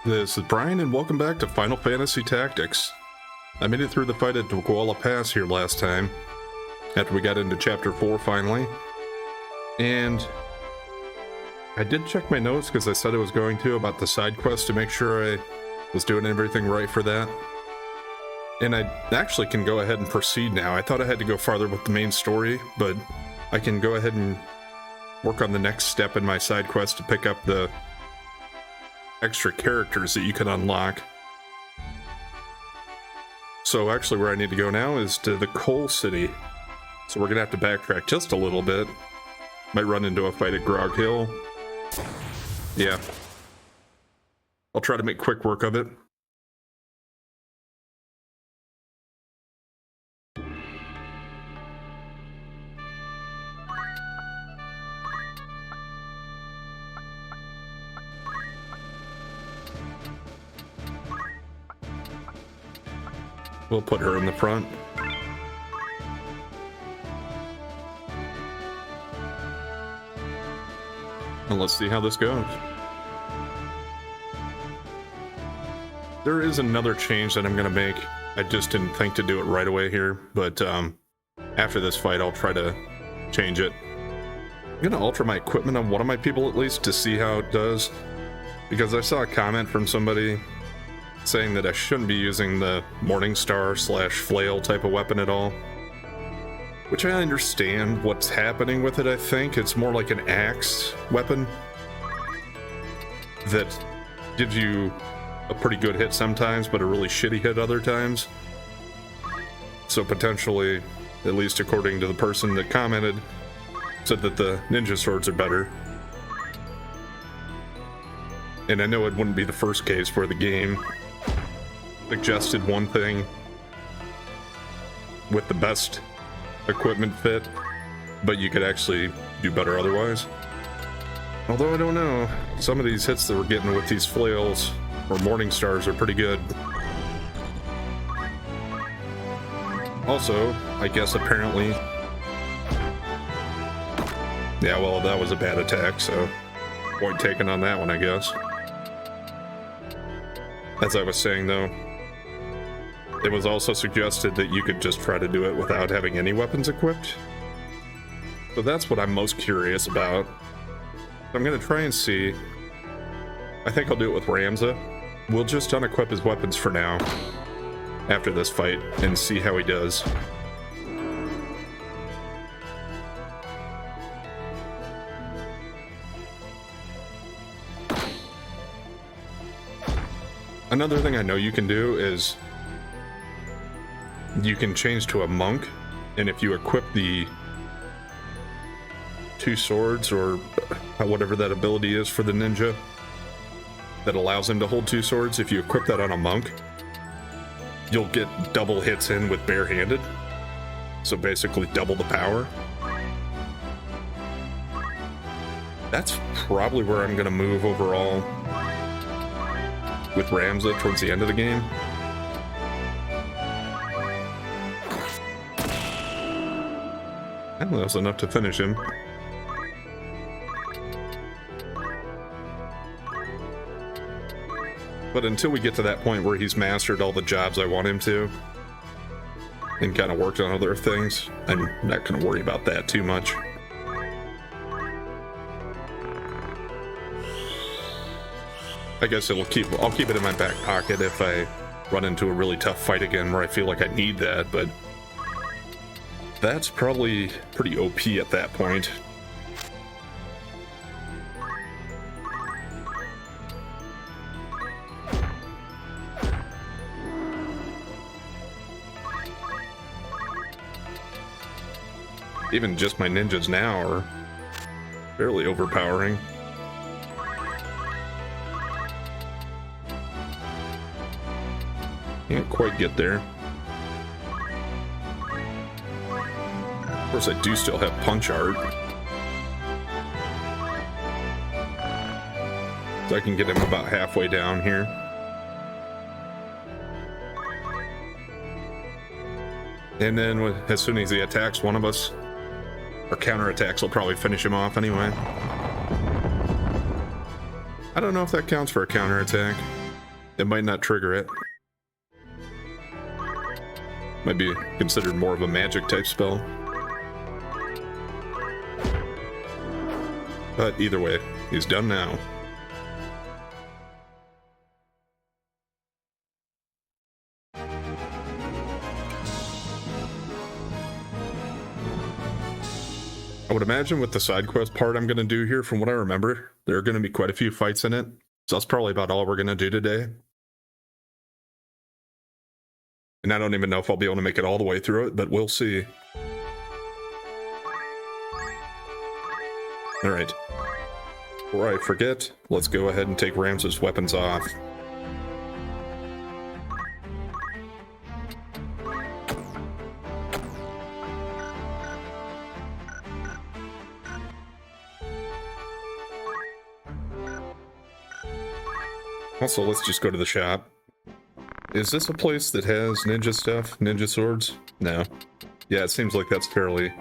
This is Brian, and welcome back to Final Fantasy Tactics. I made it through the fight at Dwala Pass here last time, after we got into Chapter 4 finally. And I did check my notes because I said I was going to about the side quest to make sure I was doing everything right for that. And I actually can go ahead and proceed now. I thought I had to go farther with the main story, but I can go ahead and work on the next step in my side quest to pick up the extra characters that you can unlock. So actually where I need to go now is to the Coal City. So we're gonna have to backtrack just a little bit. Might run into a fight at Grog Hill. Yeah. I'll try to make quick work of it. We'll put her in the front. And let's see how this goes. There is another change that I'm going to make. I just didn't think to do it right away here, but after this fight I'll try to change it. I'm going to alter my equipment on one of my people at least to see how it does, because I saw a comment from somebody saying that I shouldn't be using the Morningstar / flail type of weapon at all. Which I understand what's happening with it, I think. It's more like an axe weapon that gives you a pretty good hit sometimes, but a really shitty hit other times. So potentially, at least according to the person that commented, said that the ninja swords are better. And I know it wouldn't be the first case where the game suggested one thing with the best equipment fit, but you could actually do better otherwise. Although I don't know, some of these hits that we're getting with these flails or morning stars are pretty good. Also, I guess apparently, yeah, well, that was a bad attack, so point taken on that one, I guess. As I was saying though, it was also suggested that you could just try to do it without having any weapons equipped. So that's what I'm most curious about. I'm going to try and see. I think I'll do it with Ramza. We'll just unequip his weapons for now, after this fight, and see how he does. Another thing I know you can do is you can change to a monk, and if you equip the two swords, or whatever that ability is for the ninja that allows him to hold two swords, if you equip that on a monk, you'll get double hits in with barehanded. So basically double the power. That's probably where I'm going to move overall with Ramza towards the end of the game. That was enough to finish him. But until we get to that point where he's mastered all the jobs I want him to, and kind of worked on other things, I'm not going to worry about that too much. I guess I'll keep it in my back pocket if I run into a really tough fight again where I feel like I need that, but that's probably pretty OP at that point. Even just my ninjas now are fairly overpowering. Can't quite get there. Of course, I do still have punch art, so I can get him about halfway down here. And then as soon as he attacks one of us, our counterattacks will probably finish him off anyway. I don't know if that counts for a counterattack. it might not trigger it. Might be considered more of a magic type spell. But either way, he's done now. I would imagine with the side quest part I'm going to do here, from what I remember, there are going to be quite a few fights in it. So that's probably about all we're going to do today. And I don't even know if I'll be able to make it all the way through it, but we'll see. Alright. Before I forget, let's go ahead and take Ramses' weapons off. Also, let's just go to the shop. Is this a place that has ninja stuff? Ninja swords? No. Yeah, it seems like that's fairly...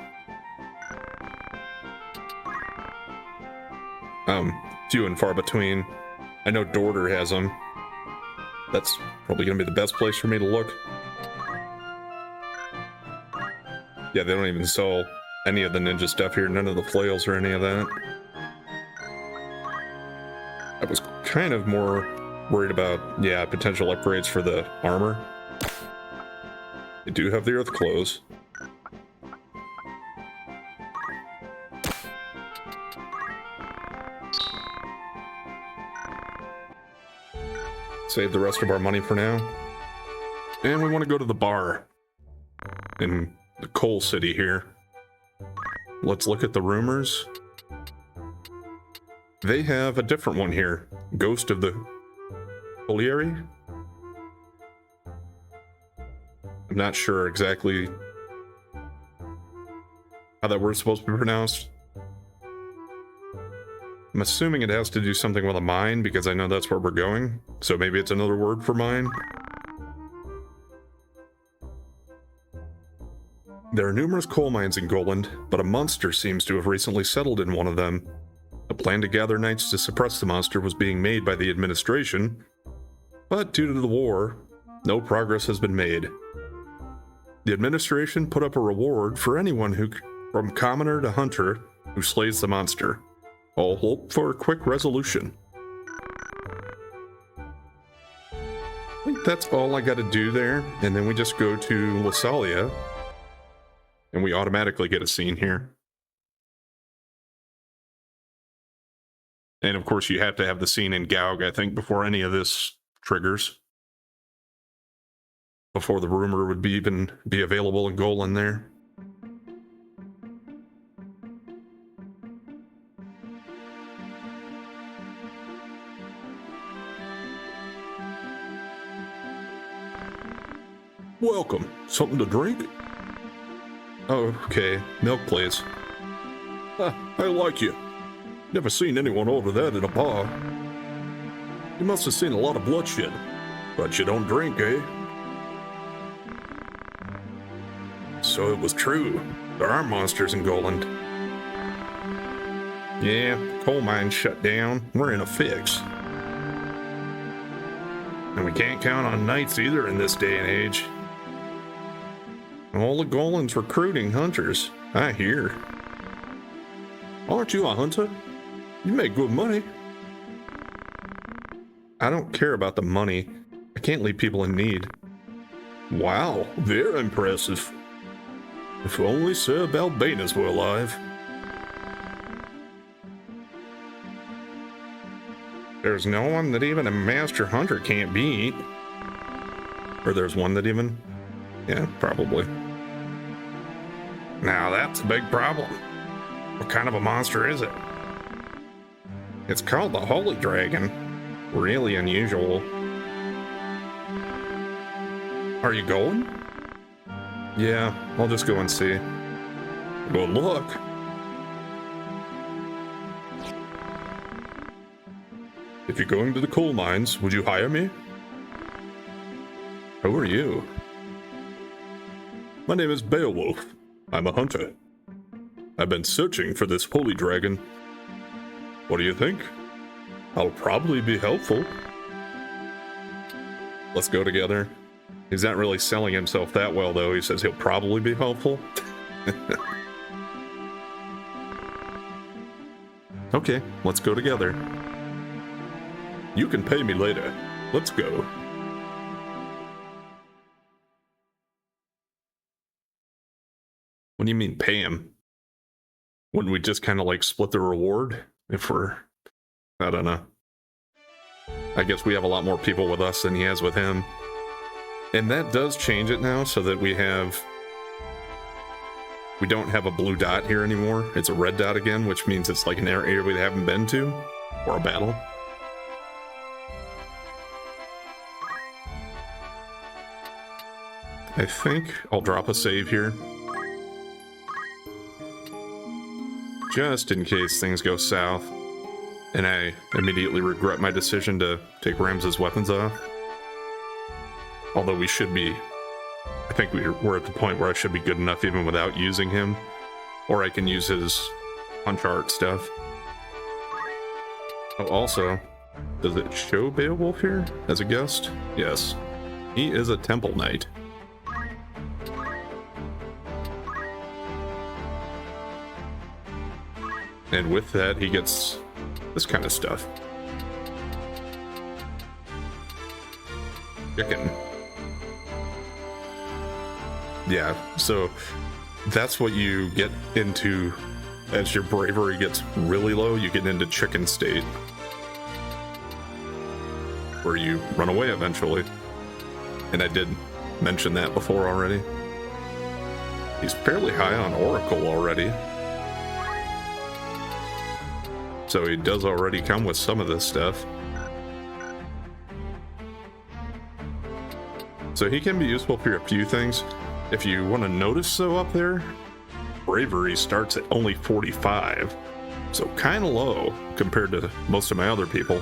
few and far between. I know Dorter has them. That's probably gonna be the best place for me to look. Yeah, they don't even sell any of the ninja stuff here. None of the flails or any of that. I was kind of more worried about, yeah, potential upgrades for the armor. They do have the earth clothes. Save the rest of our money for now. And we want to go to the bar in the coal city here. Let's look at the rumors. They have a different one here. Ghost of the Colliery? I'm not sure exactly how that word's supposed to be pronounced. I'm assuming it has to do something with a mine, because I know that's where we're going. So maybe it's another word for mine. There are numerous coal mines in Goland, but a monster seems to have recently settled in one of them. A plan to gather knights to suppress the monster was being made by the administration, but due to the war, no progress has been made. The administration put up a reward for anyone who, from commoner to hunter, who slays the monster. I'll hope for a quick resolution. I think that's all I gotta do there, and then we just go to Lasalia, and we automatically get a scene here. And of course you have to have the scene in Gaug, I think, before any of this triggers. Before the rumor would even be available in Goland there. Welcome. Something to drink? Oh, okay. Milk, please. I like you. Never seen anyone order that at a bar. You must have seen a lot of bloodshed. But you don't drink, eh? So it was true. There are monsters in Goland. Yeah, coal mine shut down. We're in a fix. And we can't count on knights either in this day and age. All the Goland's recruiting hunters, I hear. Aren't you a hunter? You make good money. I don't care about the money. I can't leave people in need. Wow, very impressive. If only Sir Balbanus were alive. There's no one that even a master hunter can't beat. Or there's one that even... Yeah, probably. Now that's a big problem. What kind of a monster is it? It's called the Holy Dragon. Really unusual. Are you going? Yeah, I'll just go and see. Good luck. If you're going to the coal mines, would you hire me? Who are you? My name is Beowulf. I'm a hunter. I've been searching for this holy dragon. What do you think? I'll probably be helpful. Let's go together. He's not really selling himself that well, though. He says he'll probably be helpful. Okay, let's go together. You can pay me later. Let's go. What do you mean pay him? Wouldn't we just kind of like split the reward if we're... I don't know. I guess we have a lot more people with us than he has with him. And that does change it now so that we don't have a blue dot here anymore. It's a red dot again, which means it's like an area we haven't been to, or a battle. I think I'll drop a save here. Just in case things go south, and I immediately regret my decision to take Ramses' weapons off. Although we should be... I think we're at the point where I should be good enough even without using him. Or I can use his punch art stuff. Oh, also, does it show Beowulf here as a guest? Yes. He is a temple knight. And with that, he gets this kind of stuff. Chicken. Yeah, so that's what you get into as your bravery gets really low. You get into chicken state, where you run away eventually. And I did mention that before already. He's fairly high on Oracle already. So he does already come with some of this stuff. So he can be useful for a few things. If you want to notice, though, up there, bravery starts at only 45. So kind of low compared to most of my other people.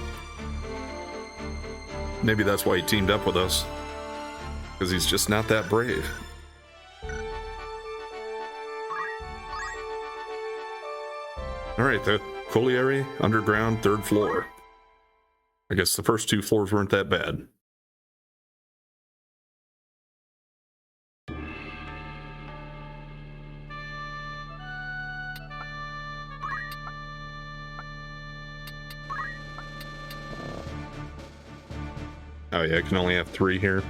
Maybe that's why he teamed up with us. Because he's just not that brave. Alright, the colliery, underground, 3rd floor. I guess the first 2 floors weren't that bad. Oh yeah, I can only have 3 here.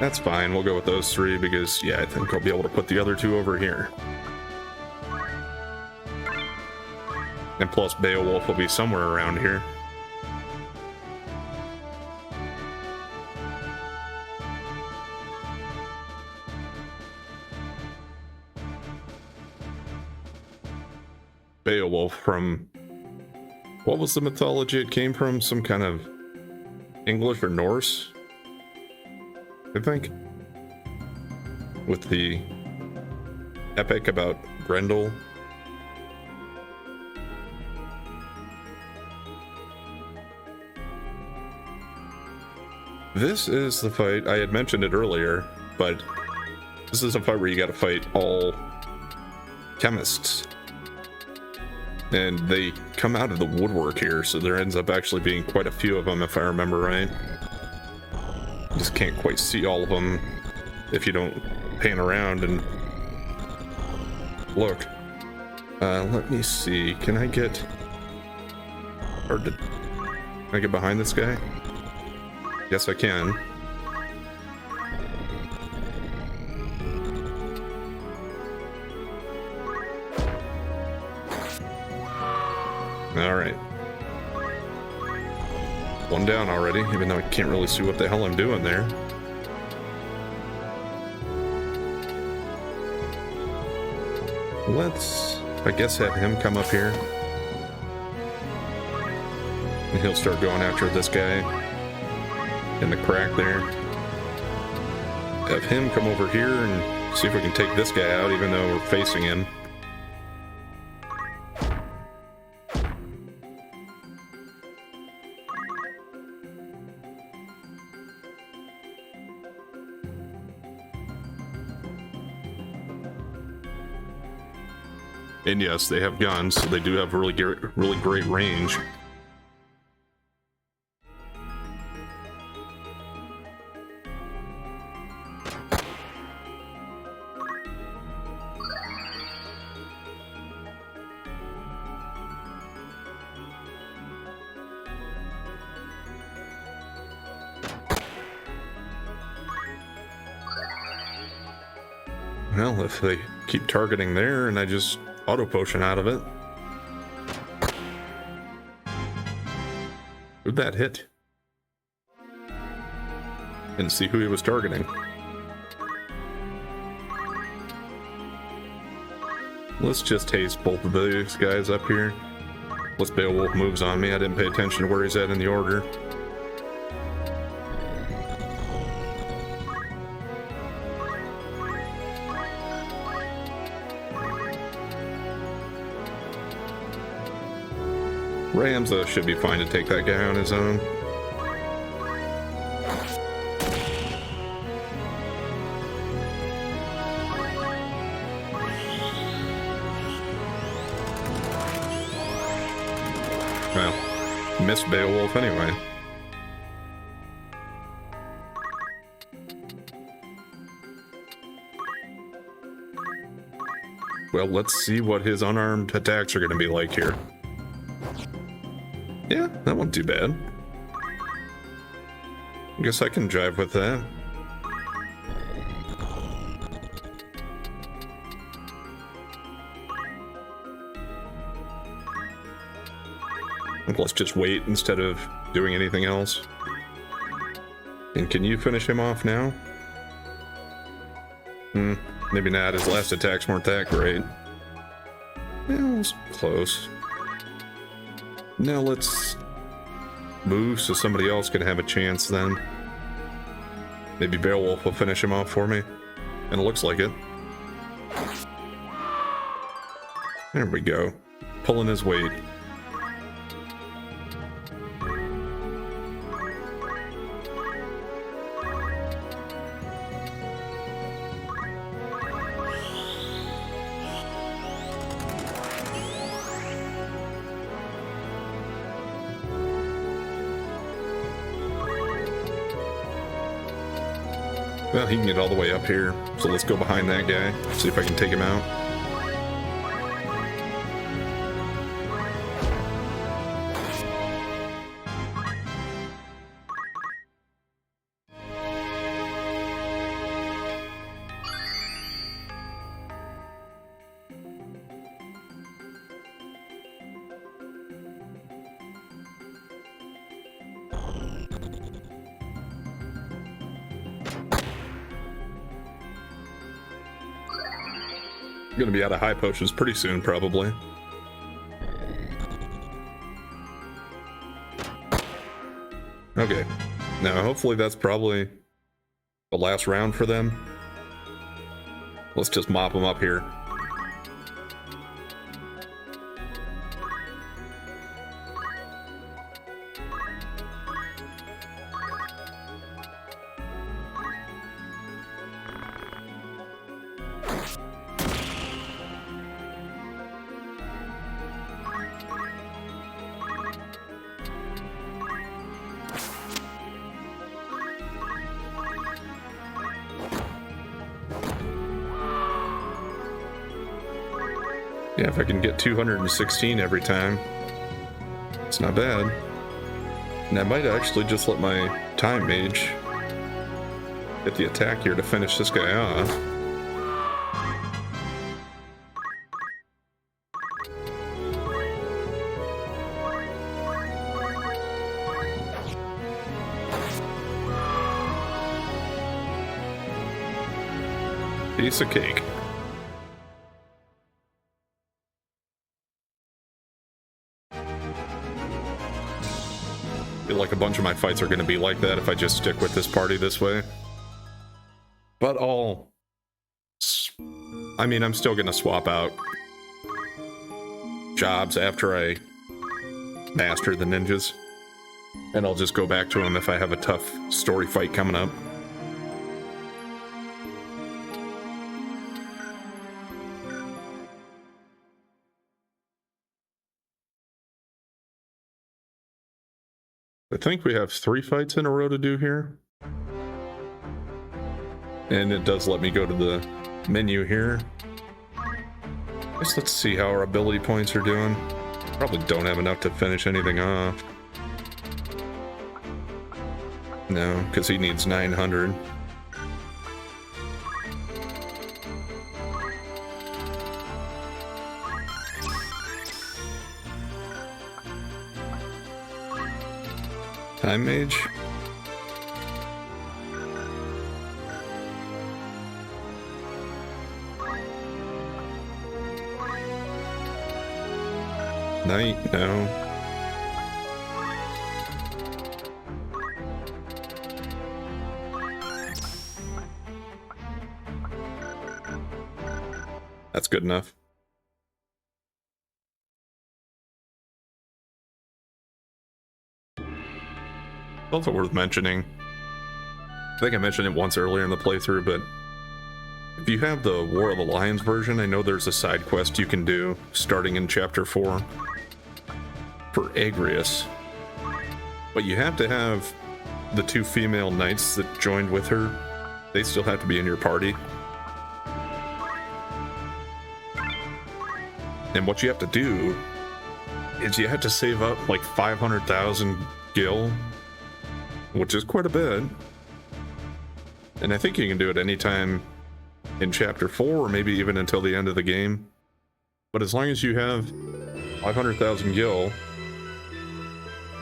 That's fine, we'll go with those 3 because, yeah, I think I'll be able to put the other 2 over here. And plus Beowulf will be somewhere around here. Beowulf from... what was the mythology it came from? Some kind of English or Norse, I think, with the epic about Grendel. This is the fight, I had mentioned it earlier, but this is a fight where you gotta fight all chemists. And they come out of the woodwork here, so there ends up actually being quite a few of them, if I remember right. You just can't quite see all of them if you don't pan around and look. Let me see. Can I get... can I get behind this guy? Yes, I can. Alright. 1 down already, even though I can't really see what the hell I'm doing there. Let's, I guess, have him come up here. And he'll start going after this guy in the crack there. Have him come over here and see if we can take this guy out, even though we're facing him. And yes, they have guns, so they do have really great range. Well, if they keep targeting there and I just auto potion out of it. Who'd that hit? Didn't see who he was targeting. Let's just haste both of these guys up here. Unless Beowulf moves on me. I didn't pay attention to where he's at in the order. Ramza should be fine to take that guy on his own. Well, missed Beowulf anyway. Well, let's see what his unarmed attacks are going to be like here. Yeah, that wasn't too bad. I guess I can jive with that. Let's just wait instead of doing anything else. And can you finish him off now? Maybe not. His last attacks weren't that great. Yeah, it was close. Now let's move so somebody else can have a chance then. Maybe Beowulf will finish him off for me. And it looks like it. There we go. Pulling his weight. Well, he can get all the way up here, so let's go behind that guy, see if I can take him out. Gonna be out of high potions pretty soon, probably. Okay. Now, hopefully that's probably the last round for them. Let's just mop them up here. Yeah, if I can get 216 every time, it's not bad. And I might actually just let my time mage hit the attack here to finish this guy off. Piece of cake. Feel like a bunch of my fights are going to be like that if I just stick with this party this way. But I'm still going to swap out jobs after I master the ninjas. And I'll just go back to them if I have a tough story fight coming up. I think we have 3 fights in a row to do here. And it does let me go to the menu here. Let's see how our ability points are doing. Probably don't have enough to finish anything off. No, because he needs 900. Time Mage. Knight, no. That's good enough. Also worth mentioning, I think I mentioned it once earlier in the playthrough, but if you have the War of the Lions version, I know there's a side quest you can do starting in Chapter 4 for Agrias. But you have to have the 2 female knights that joined with her. They still have to be in your party. And what you have to do is you have to save up like 500,000 gil, which is quite a bit. And I think you can do it anytime in Chapter 4, or maybe even until the end of the game. But as long as you have 500,000 gil,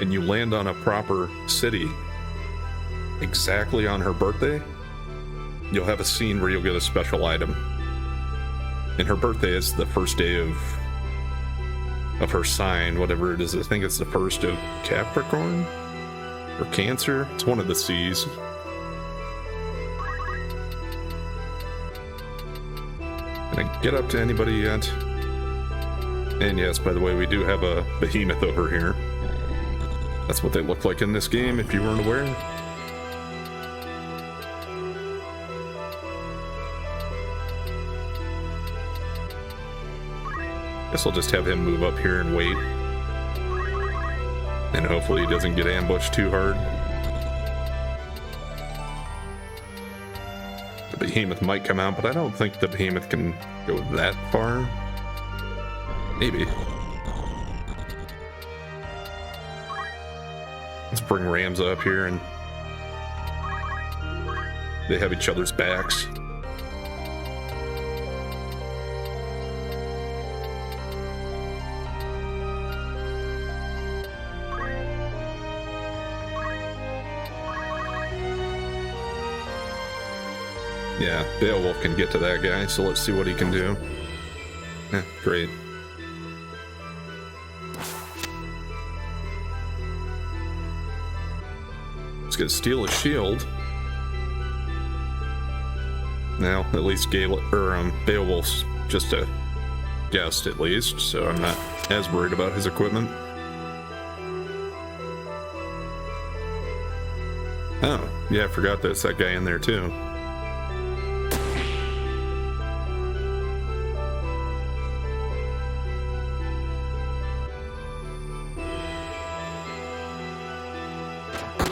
and you land on a proper city exactly on her birthday, you'll have a scene where you'll get a special item. And her birthday is the first day of her sign, whatever it is. I think it's the first of Capricorn or Cancer. It's one of the C's. Can I get up to anybody yet? And yes, by the way, we do have a behemoth over here. That's what they look like in this game, if you weren't aware. Guess I'll just have him move up here and wait. And hopefully he doesn't get ambushed too hard. The behemoth might come out, but I don't think the behemoth can go that far. Maybe. Let's bring Ramza up here, and they have each other's backs. Yeah, Beowulf can get to that guy, so let's see what he can do. Great. He's gonna steal his shield. Now, at least Beowulf's just a guest, at least, so I'm not as worried about his equipment. Oh, yeah, I forgot there's that guy in there, too.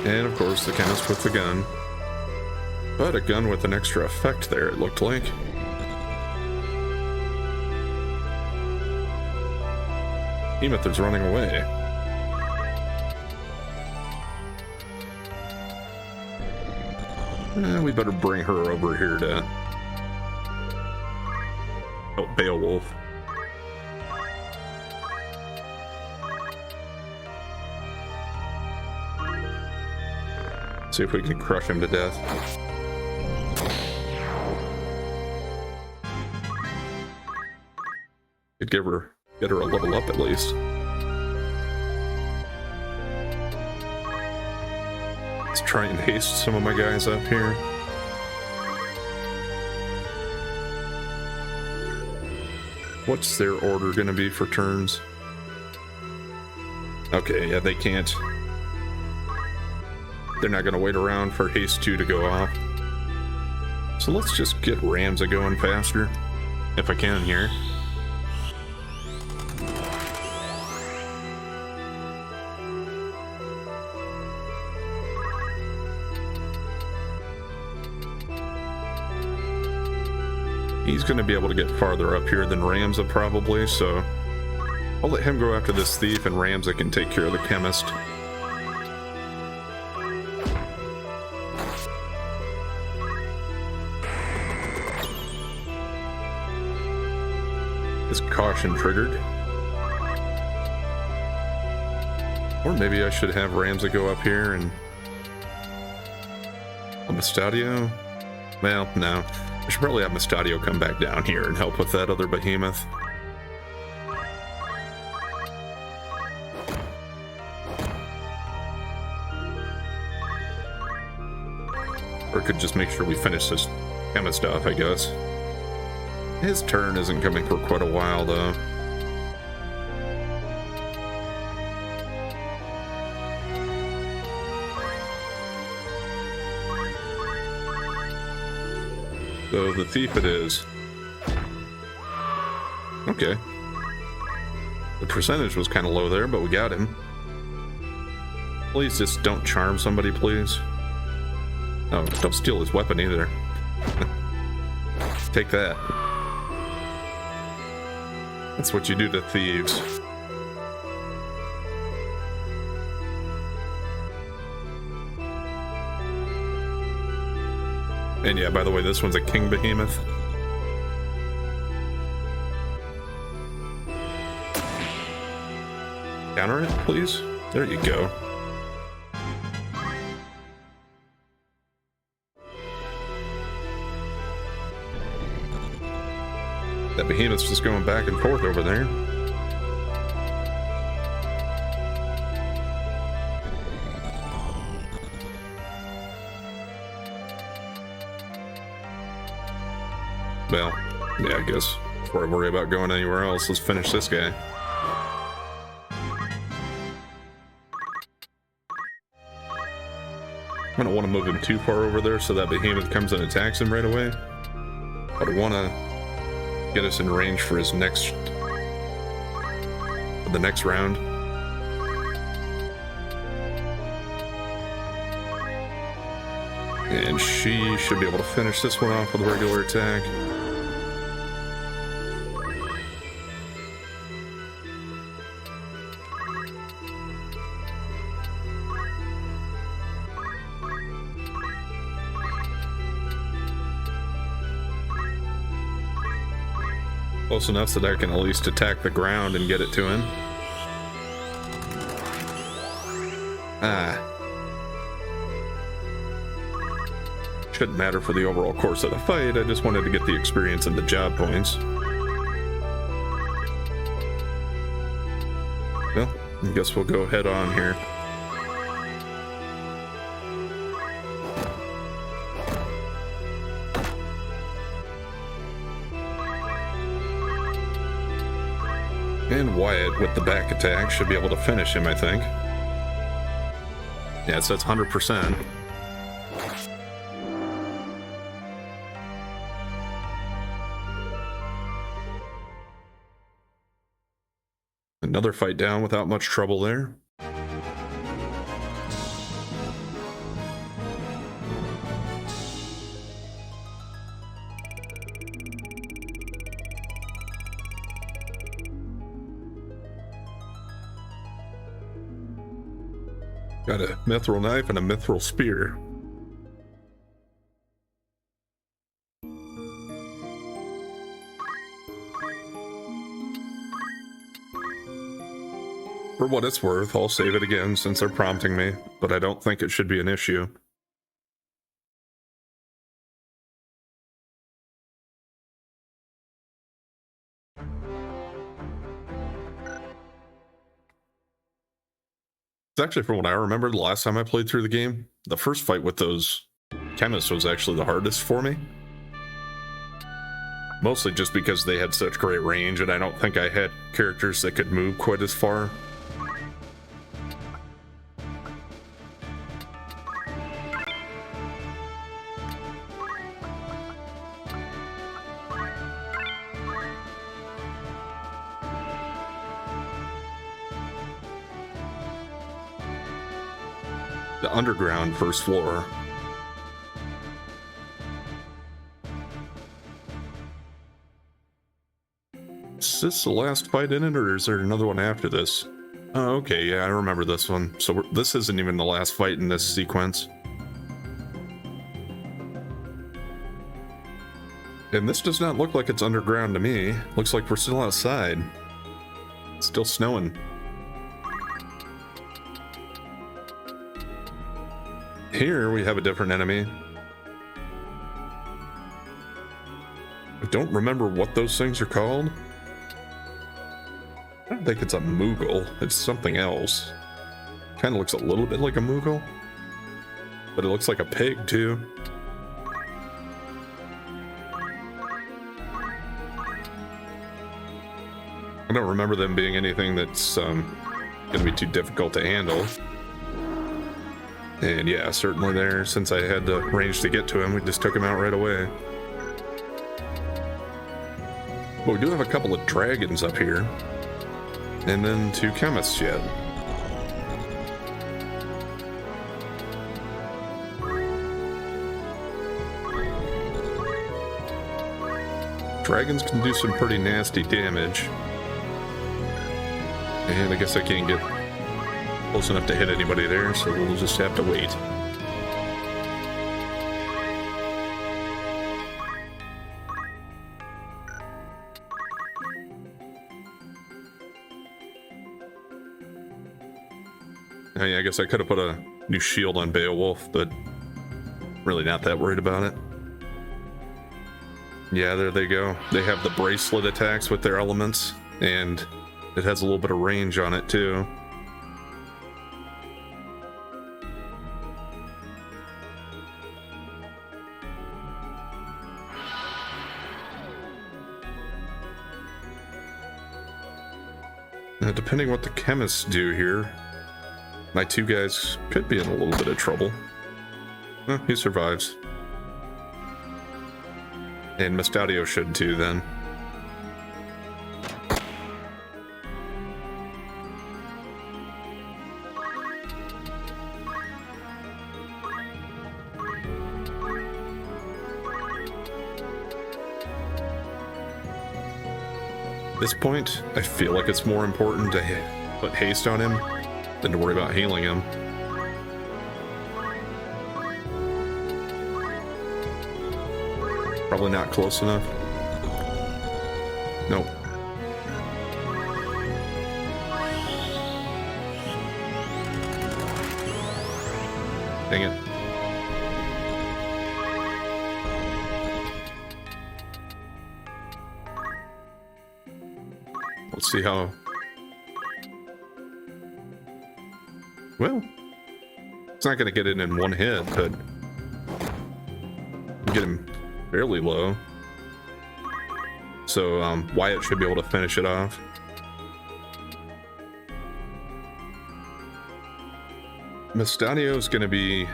And of course the chemist with the gun. But a gun with an extra effect there, it looked like. Behemoth is running away. We better bring her over here to help Beowulf. See if we can crush him to death. Could get her a level up at least. Let's try and haste some of my guys up here. What's their order gonna be for turns? Okay, yeah, they can't. They're not going to wait around for Haste 2 to go off. So let's just get Ramza going faster, if I can here. He's going to be able to get farther up here than Ramza probably, so I'll let him go after this thief and Ramza can take care of the chemist. Is caution triggered? Or maybe I should have Ramsey go up here and... Mustadio? Well, no. I should probably have Mustadio come back down here and help with that other behemoth. Or could just make sure we finish this chemist off, I guess. His turn isn't coming for quite a while, though. So the thief it is. Okay. The percentage was kind of low there, but we got him. Please just don't charm somebody, please. Oh, don't steal his weapon either. Take that. That's what you do to thieves. And yeah, by the way, this one's a king behemoth. Counter it, please. There you go. That behemoth's just going back and forth over there. Well, yeah, I guess before I worry about going anywhere else, let's finish this guy. I don't want to move him too far over there so that behemoth comes and attacks him right away. But I want to get us in range for his next... for the next round. And she should be able to finish this one off with a regular attack. Close enough so that I can at least attack the ground and get it to him. Ah. Shouldn't matter for the overall course of the fight, I just wanted to get the experience and the job points. Well, I guess we'll go head on here. And Wyatt with the back attack should be able to finish him, I think. Yeah, so it's 100%. Another fight down without much trouble there. Got a mithril knife and a mithril spear. For what it's worth, I'll save it again since they're prompting me, but I don't think it should be an issue. It's actually, from what I remember, the last time I played through the game, the first fight with those chemists was actually the hardest for me. Mostly just because they had such great range, and I don't think I had characters that could move quite as far. The underground first floor. Is this the last fight in it, or is there another one after this? Oh, okay, yeah, I remember this one. So this isn't even the last fight in this sequence. And this does not look like it's underground to me. Looks like we're still outside. It's still snowing. Here we have a different enemy. I don't remember what those things are called. I don't think it's a Moogle. It's something else. Kind of looks a little bit like a Moogle. But it looks like a pig, too. I don't remember them being anything that's going to be too difficult to handle. And yeah, certainly there, since I had the range to get to him, we just took him out right away. But we do have a couple of dragons up here. And then 2 chemists yet. Dragons can do some pretty nasty damage. And I guess I can't get close enough to hit anybody there, so we'll just have to wait. Oh, yeah, I guess I could have put a new shield on Beowulf, but really not that worried about it. Yeah, there they go. They have the bracelet attacks with their elements, and it has a little bit of range on it too. Now, depending what the chemists do here, my 2 guys could be in a little bit of trouble. Well, he survives. And Mestadio should too, then. At this point, I feel like it's more important to put haste on him than to worry about healing him. Probably not close enough. Nope. Dang it. Let's see how... Well, it's not going to get it in one hit, but get him fairly low. So Wyatt should be able to finish it off. Mestadio is going to be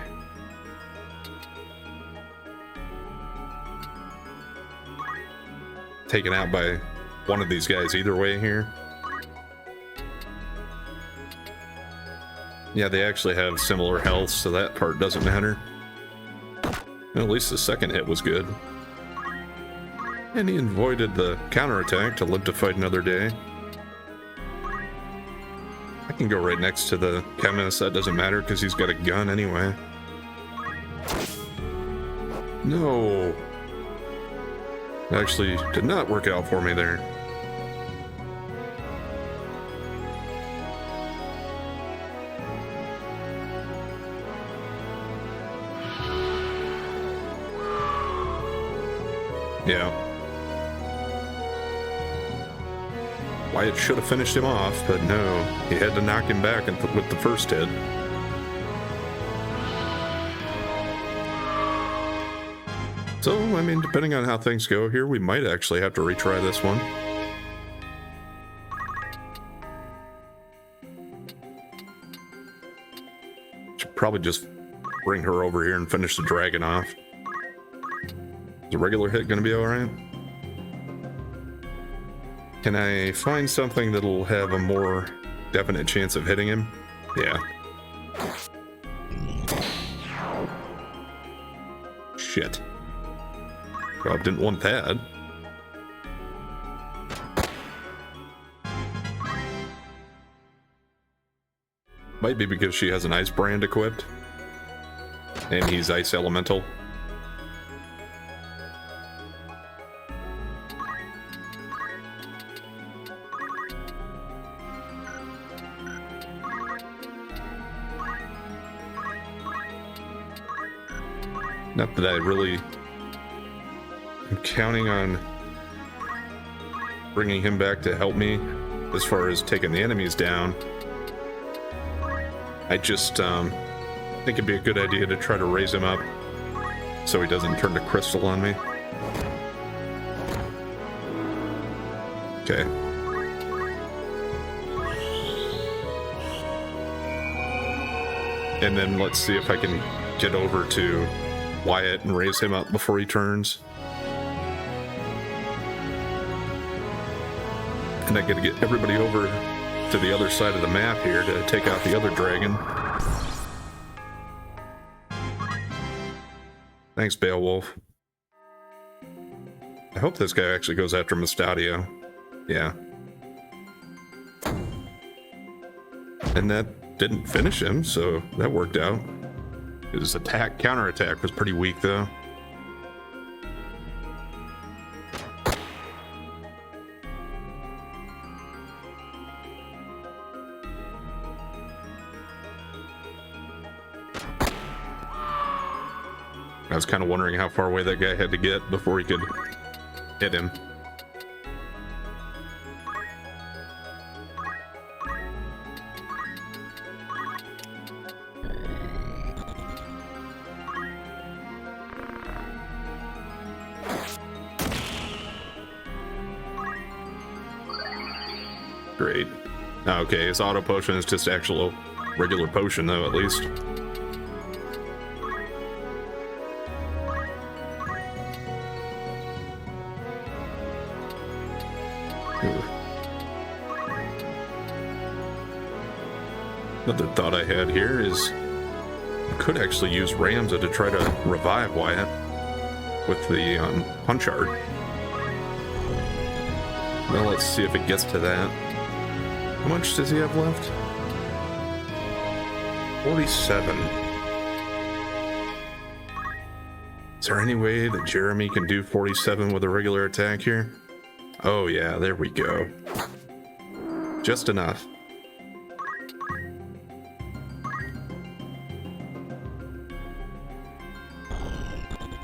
taken out by one of these guys either way here. Yeah, they actually have similar health, so that part doesn't matter. At least the second hit was good. And he avoided the counterattack to live to fight another day. I can go right next to the chemist, that doesn't matter because he's got a gun anyway. No! It actually did not work out for me there. Yeah. Wyatt should have finished him off, but no. He had to knock him back with the first hit. So, I mean, depending on how things go here, we might actually have to retry this one. Should probably just bring her over here and finish the dragon off. Is a regular hit going to be alright? Can I find something that'll have a more definite chance of hitting him? Yeah. Shit. Well, didn't want that. Might be because she has an ice brand equipped. And he's ice elemental. Not that I really am counting on bringing him back to help me as far as taking the enemies down. I just think it'd be a good idea to try to raise him up so he doesn't turn to crystal on me. Okay. And then let's see if I can get over to Wyatt and raise him up before he turns. And I gotta get everybody over to the other side of the map here to take out the other dragon. Thanks, Beowulf. I hope this guy actually goes after Mustadio. Yeah. And that didn't finish him, so that worked out. His counterattack was pretty weak, though. I was kind of wondering how far away that guy had to get before he could hit him. Great. Okay, his auto potion is just actual regular potion, though, at least. Another thought I had here is I could actually use Ramza to try to revive Wyatt with the punch art. Well, let's see if it gets to that. How much does he have left? 47. Is there any way that Jeremy can do 47 with a regular attack here? Oh yeah, there we go. Just enough.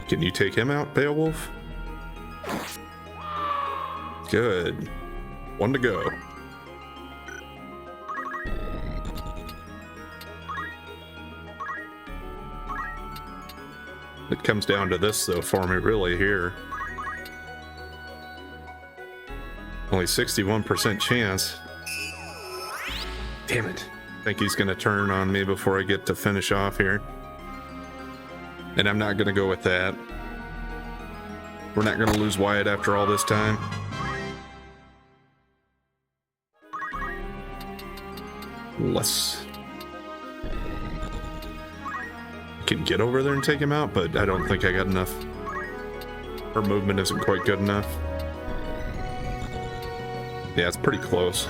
Can you take him out, Beowulf? Good. One to go. It comes down to this, though, for me, really, here. Only 61% chance. Damn it. I think he's going to turn on me before I get to finish off here. And I'm not going to go with that. We're not going to lose Wyatt after all this time. Let's... can get over there and take him out, but I don't think I got enough. Her movement isn't quite good enough. Yeah, it's pretty close.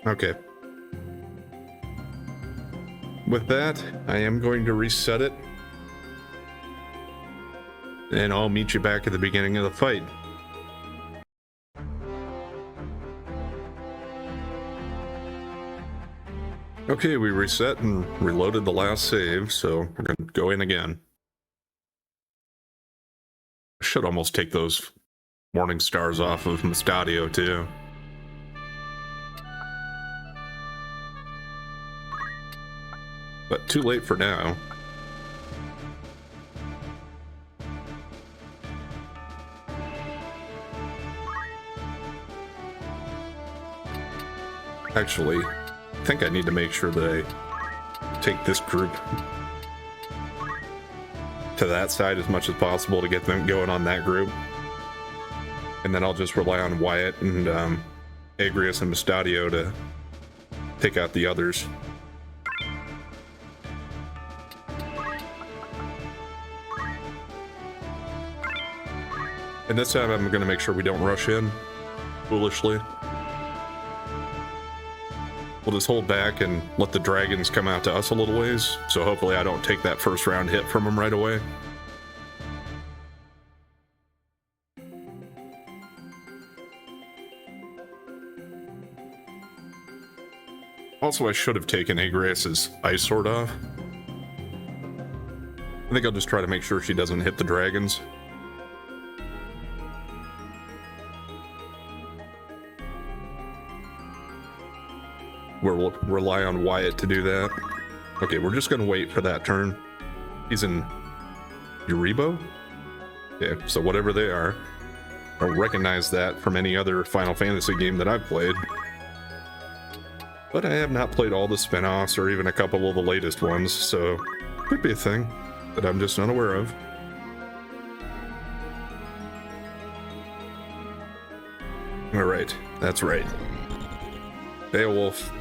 Okay. With that, I am going to reset it. And I'll meet you back at the beginning of the fight. Okay, we reset and reloaded the last save, so we're going to go in again. I should almost take those morning stars off of Mustadio, too. But too late for now. Actually, I think I need to make sure that I take this group to that side as much as possible to get them going on that group. And then I'll just rely on Wyatt and Agrias and Mustadio to take out the others. And this time I'm going to make sure we don't rush in foolishly. We'll just hold back and let the dragons come out to us a little ways, so hopefully I don't take that first round hit from them right away. Also, I should have taken Agrace's Ice Sword off. I think I'll just try to make sure she doesn't hit the dragons. We'll rely on Wyatt to do that. Okay, we're just gonna wait for that turn. He's in Uribo? Okay, so whatever they are. I don't recognize that from any other Final Fantasy game that I've played. But I have not played all the spin-offs or even a couple of the latest ones, so could be a thing that I'm just unaware of. Alright, that's right. Beowulf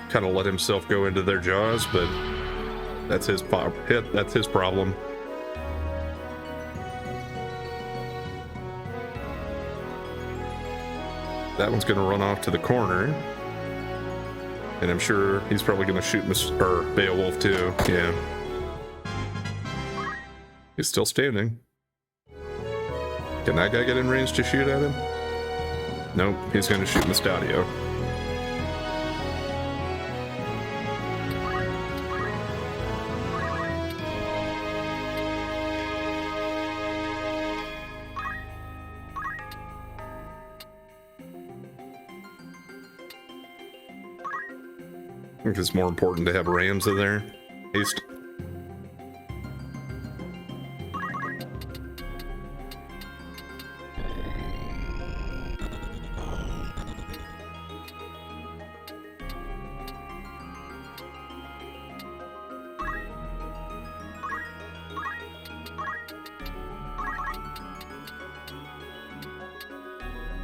kind of let himself go into their jaws, but that's his that's his problem. That one's going to run off to the corner. And I'm sure he's probably going to shoot Beowulf too. Yeah. He's still standing. Can that guy get in range to shoot at him? Nope, he's going to shoot Mustadio. I think it's more important to have Ramza there. Haste.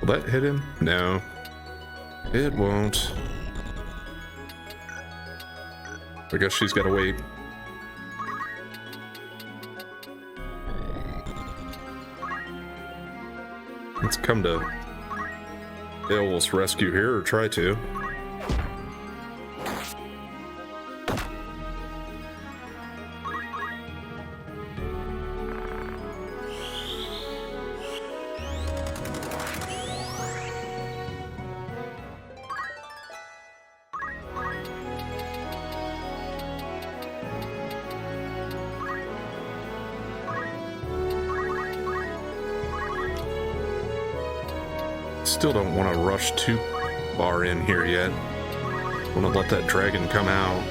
Will that hit him? No. It won't. I guess she's gotta wait. Let's come to Beowulf's rescue here, or try to. Still don't want to rush too far in here yet. Want to let that dragon come out.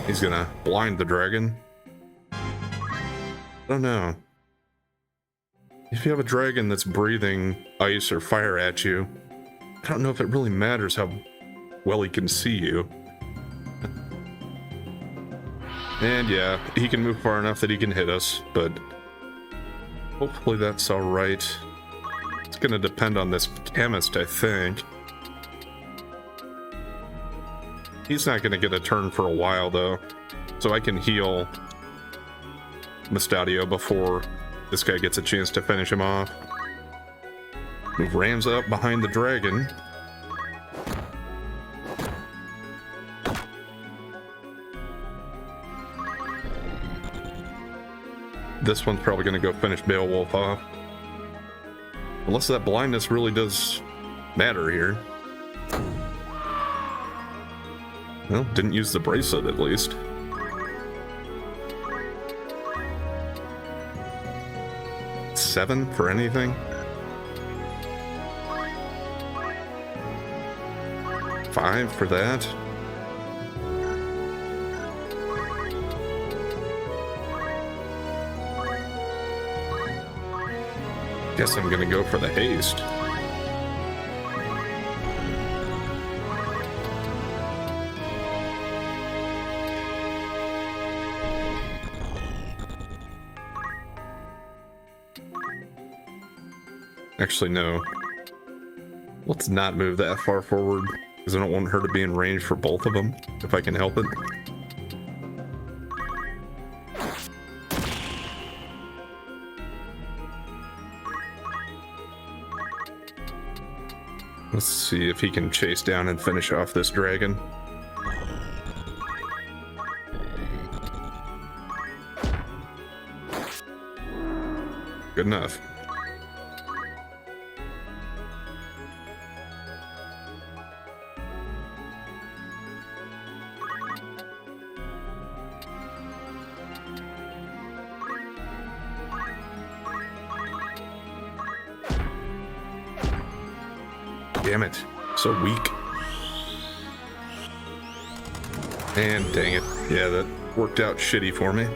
He's gonna blind the dragon. I don't know. If you have a dragon that's breathing ice or fire at you, I don't know if it really matters how well he can see you. And yeah, he can move far enough that he can hit us, but hopefully that's alright. It's gonna depend on this chemist, I think. He's not gonna get a turn for a while, though, so I can heal Mustadio before this guy gets a chance to finish him off. Move Ramza up behind the dragon. This one's probably going to go finish Beowulf off. Unless that blindness really does matter here. Well, didn't use the bracelet at least. $7 for anything? $5 for that? Guess I'm gonna go for the haste. Actually, no. Let's not move that far forward. Because I don't want her to be in range for both of them, if I can help it. Let's see if he can chase down and finish off this dragon. Good enough. Damn it. So weak. And dang it. Yeah, that worked out shitty for me.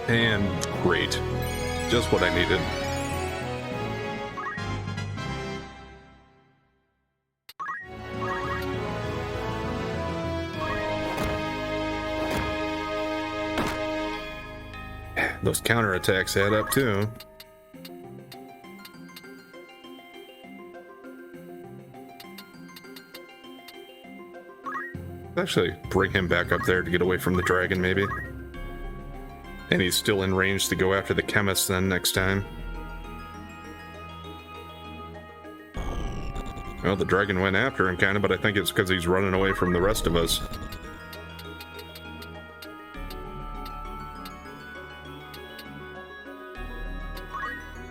And great. Just what I needed. Those counterattacks add up too. Actually, bring him back up there to get away from the dragon, maybe. And he's still in range to go after the chemist then next time. Well, the dragon went after him kind of, but I think it's because he's running away from the rest of us.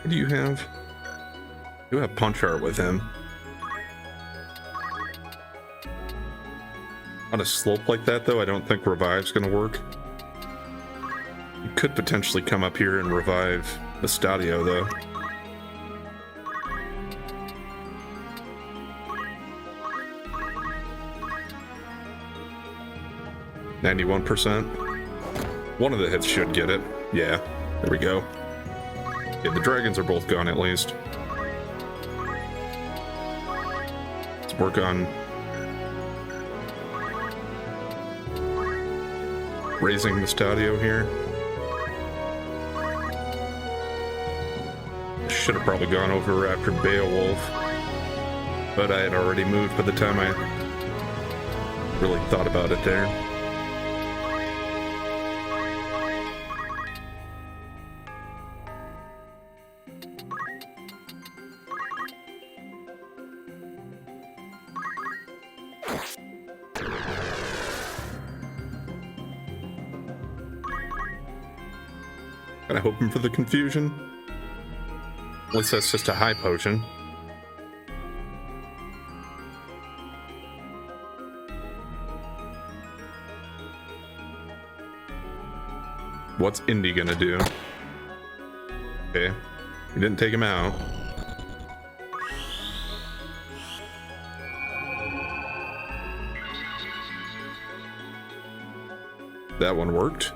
What do you have? You have Punch Art with him. On a slope like that, though, I don't think Revive's going to work. You could potentially come up here and revive the Stadio, though. %. One of the hits should get it. Yeah, there we go. Yeah, the dragons are both gone at least. Let's work on raising the Stadio here. Should have probably gone over after Beowulf, but I had already moved by the time I really thought about it there. Kind of hoping for the confusion. At least that's just a high potion. What's Indy gonna do? Okay, he didn't take him out. That one worked.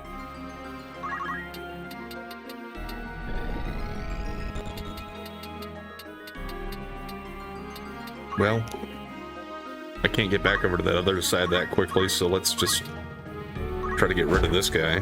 Well, I can't get back over to that other side that quickly, so let's just try to get rid of this guy.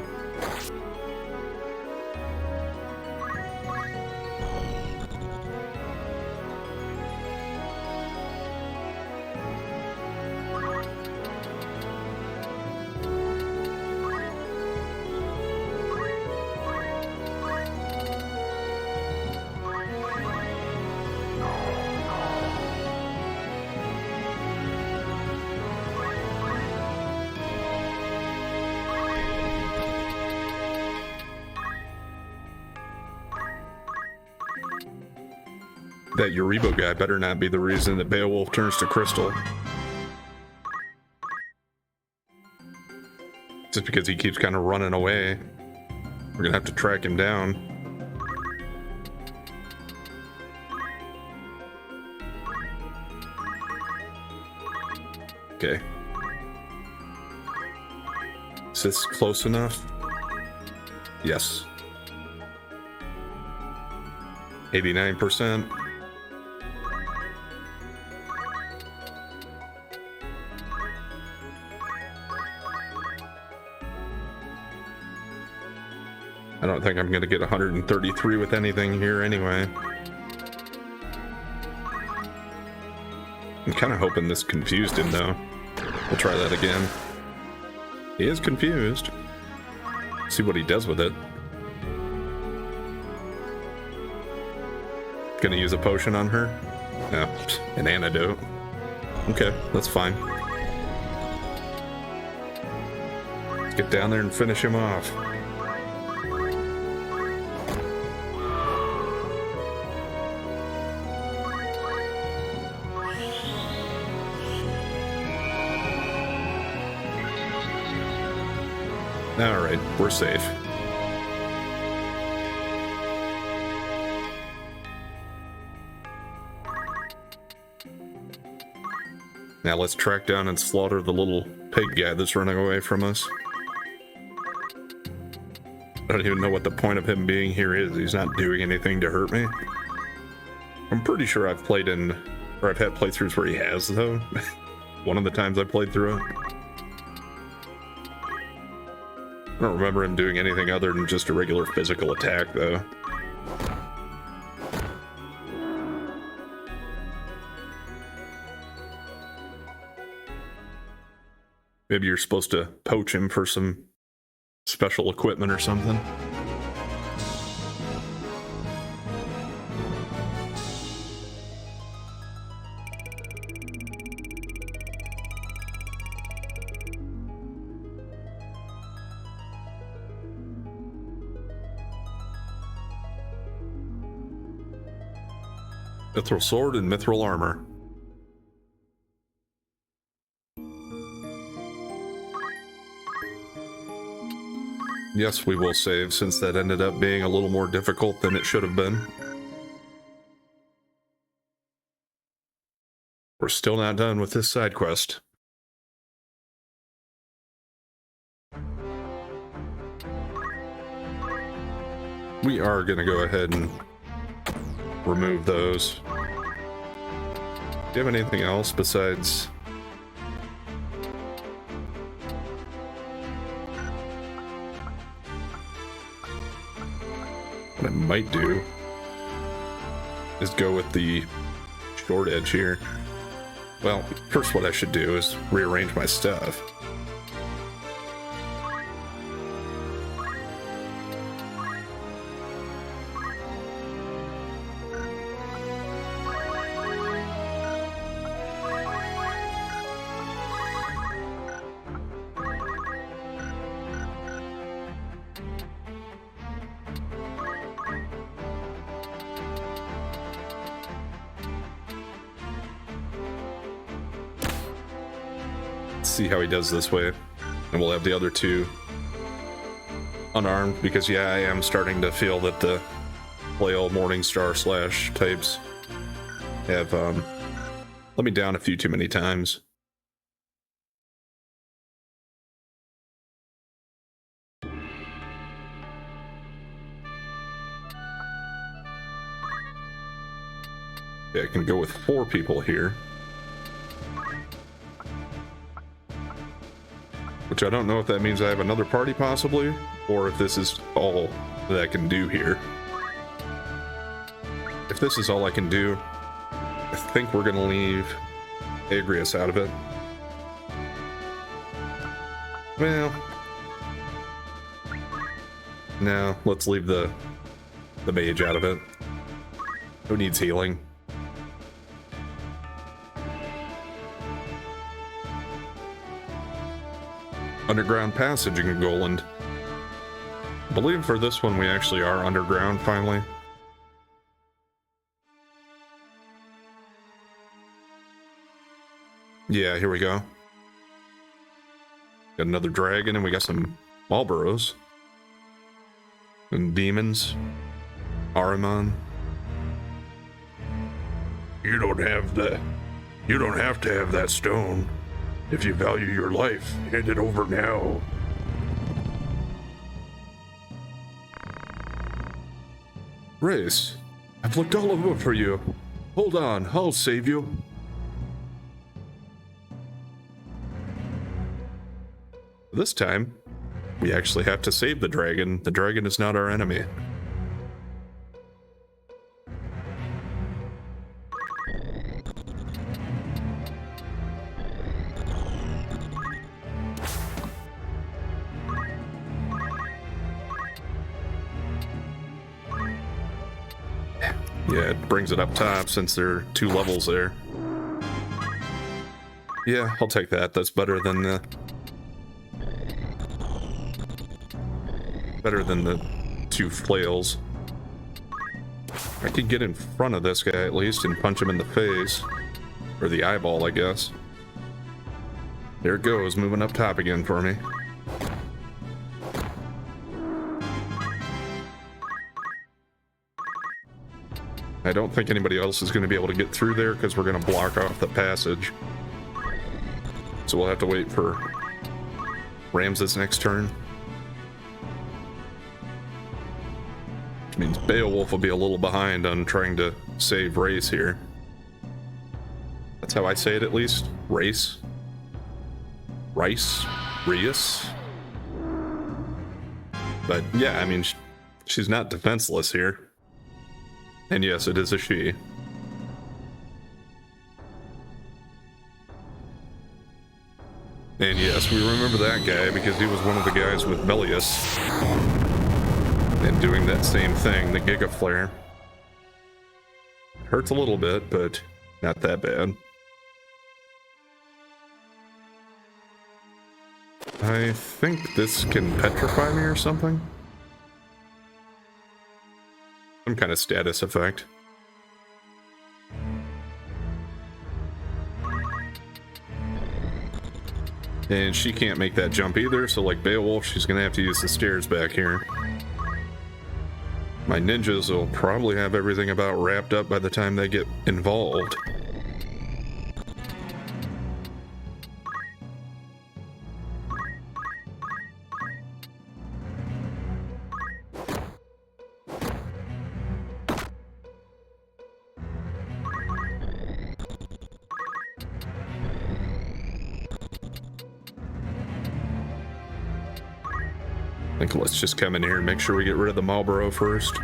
That Uribo guy better not be the reason that Beowulf turns to crystal. Just because he keeps kind of running away. We're gonna have to track him down. Okay. Is this close enough? Yes. 89%. I don't think I'm going to get 133 with anything here anyway. I'm kind of hoping this confused him, though. We'll try that again. He is confused. See what he does with it. Gonna use a potion on her? No, an antidote. Okay, that's fine. Let's get down there and finish him off. Alright, we're safe. Now let's track down and slaughter the little pig guy that's running away from us. I don't even know what the point of him being here is. He's not doing anything to hurt me. I'm pretty sure I've played in, or I've had playthroughs where he has, though. One of the times I played through it. I don't remember him doing anything other than just a regular physical attack, though. Maybe you're supposed to poach him for some special equipment or something. Mithril sword and mithril armor. Yes, we will save, since that ended up being a little more difficult than it should have been. We're still not done with this side quest. We are going to go ahead and remove those. Do you have anything else besides... What I might do is go with the short edge here. Well, first what I should do is rearrange my stuff. See how he does this way, and we'll have the other two unarmed, because yeah, I am starting to feel that the Flail Morningstar slash types have let me down a few too many times. Yeah, I can go with 4 people here. Which I don't know if that means I have another party, possibly, or if this is all that I can do here. If this is all I can do, I think we're going to leave Agrias out of it. Well, no, let's leave the mage out of it. Who needs healing? Underground passage in Goland. I believe for this one we actually are underground finally. Yeah, here we go. Got another dragon, and we got some Malboros. And demons. Ahriman. You don't have to have that stone. If you value your life, hand it over now. Race, I've looked all over for you. Hold on, I'll save you. This time, We actually have to save the dragon. The dragon is not our enemy. Yeah, it brings it up top since there are 2 levels there. Yeah, I'll take that. That's better than the 2 flails. I could get in front of this guy at least and punch him in the face. Or the eyeball, I guess. There it goes, moving up top again for me. I don't think anybody else is going to be able to get through there because we're going to block off the passage. So we'll have to wait for Ramses' next turn. Which means Beowulf will be a little behind on trying to save Race here. That's how I say it at least. Race. Rice. Reus. But yeah, I mean, she's not defenseless here. And yes, it is a she. And yes, we remember that guy because he was one of the guys with Bellius. And doing that same thing, the Giga Flare. Hurts a little bit, but not that bad. I think this can petrify me or something. Some kind of status effect. And she can't make that jump either, so like Beowulf, she's gonna have to use the stairs back here. My ninjas will probably have everything about wrapped up by the time they get involved. I think let's just come in here and make sure we get rid of the Marlboro first.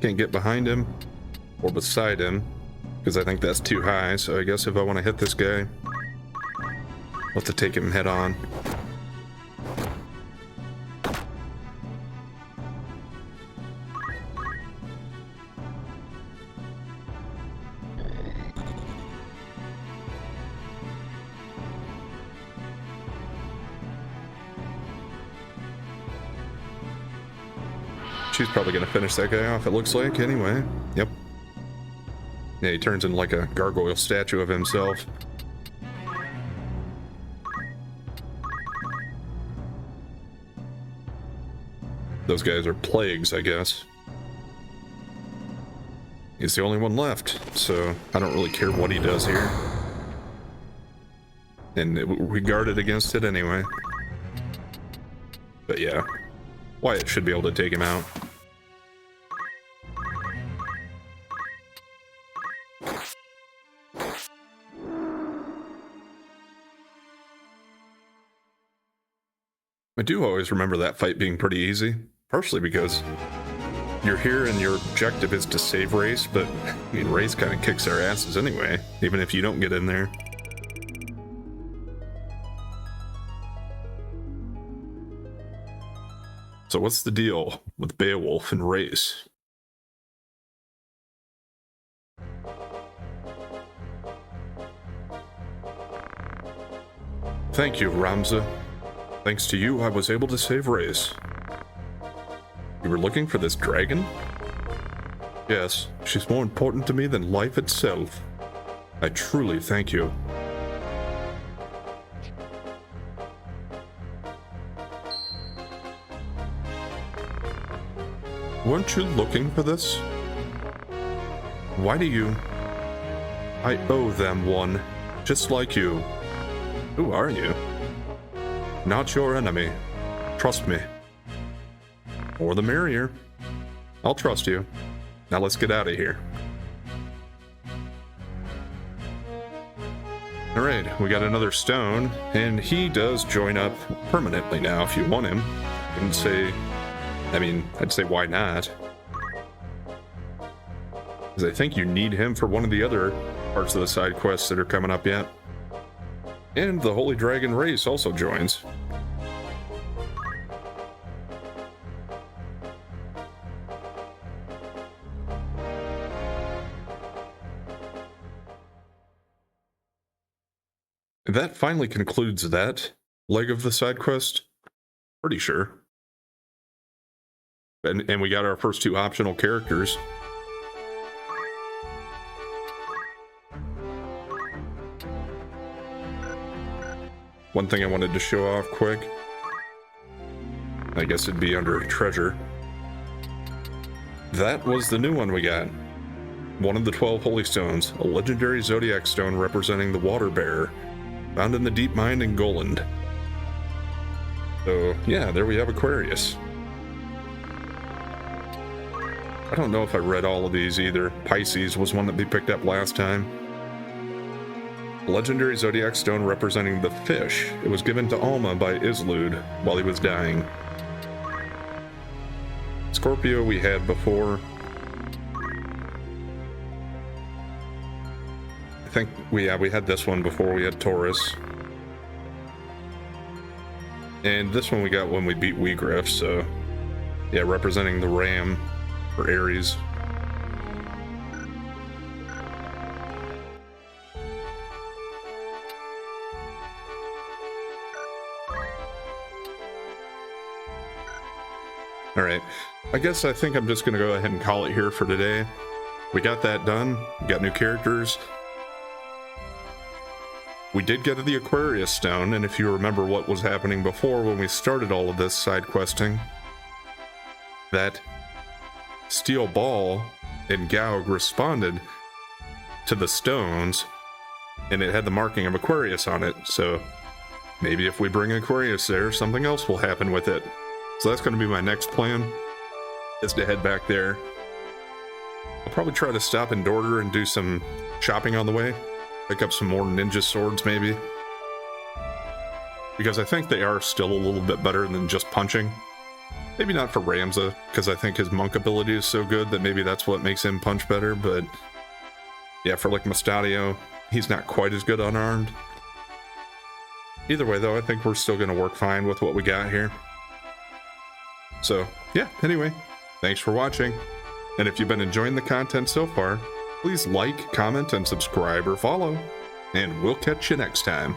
Can't get behind him or beside him because I think that's too high, so I guess if I want to hit this guy, I'll have to take him head on. She's probably gonna finish that guy off, it looks like, anyway. Yep. Yeah, he turns into like a gargoyle statue of himself. Those guys are plagues, I guess. He's the only one left, so I don't really care what he does here. And we guarded against it anyway. But yeah, Wyatt should be able to take him out. I do always remember that fight being pretty easy, partially because you're here and your objective is to save Race, but I mean, Race kind of kicks their asses anyway, even if you don't get in there. So what's the deal with Beowulf and Race? Thank you, Ramza. Thanks to you, I was able to save Race. You were looking for this dragon? Yes, she's more important to me than life itself. I truly thank you. Weren't you looking for this? Why do you... I owe them one, just like you. Who are you? Not your enemy. Trust me. More the merrier. I'll trust you. Now let's get out of here. Alright, we got another stone, and he does join up permanently now if you want him. I'd say why not? Because I think you need him for one of the other parts of the side quests that are coming up yet. And the Holy Dragon race also joins. That finally concludes that leg of the side quest. Pretty sure. And we got our first two optional characters. One thing I wanted to show off quick. I guess it'd be under treasure. That was the new one we got. One of the 12 Holy Stones, a legendary zodiac stone representing the Water Bearer, found in the Deep Mine in Goland. So, yeah, there we have Aquarius. I don't know if I read all of these either. Pisces was one that we picked up last time. A legendary zodiac stone representing the fish. It was given to Alma by Islud while he was dying. Scorpio we had before. I think we had this one before. We had Taurus. And this one we got when we beat Wheatgriff, so yeah, representing the ram for Aries. Alright, I think I'm just gonna go ahead and call it here for today. We got that done, we got new characters. We did get the Aquarius stone, and if you remember what was happening before when we started all of this side questing, that steel ball in Gaug responded to the stones, and it had the marking of Aquarius on it, so maybe if we bring Aquarius there, something else will happen with it. So that's going to be my next plan, is to head back there. I'll probably try to stop in Dorter and do some shopping on the way. Pick up some more ninja swords, maybe. Because I think they are still a little bit better than just punching. Maybe not for Ramza, because I think his monk ability is so good that maybe that's what makes him punch better, but yeah, for like Mustadio, he's not quite as good unarmed. Either way, though, I think we're still going to work fine with what we got here. So, yeah, anyway, thanks for watching. And if you've been enjoying the content so far, please like, comment, and subscribe or follow. And we'll catch you next time.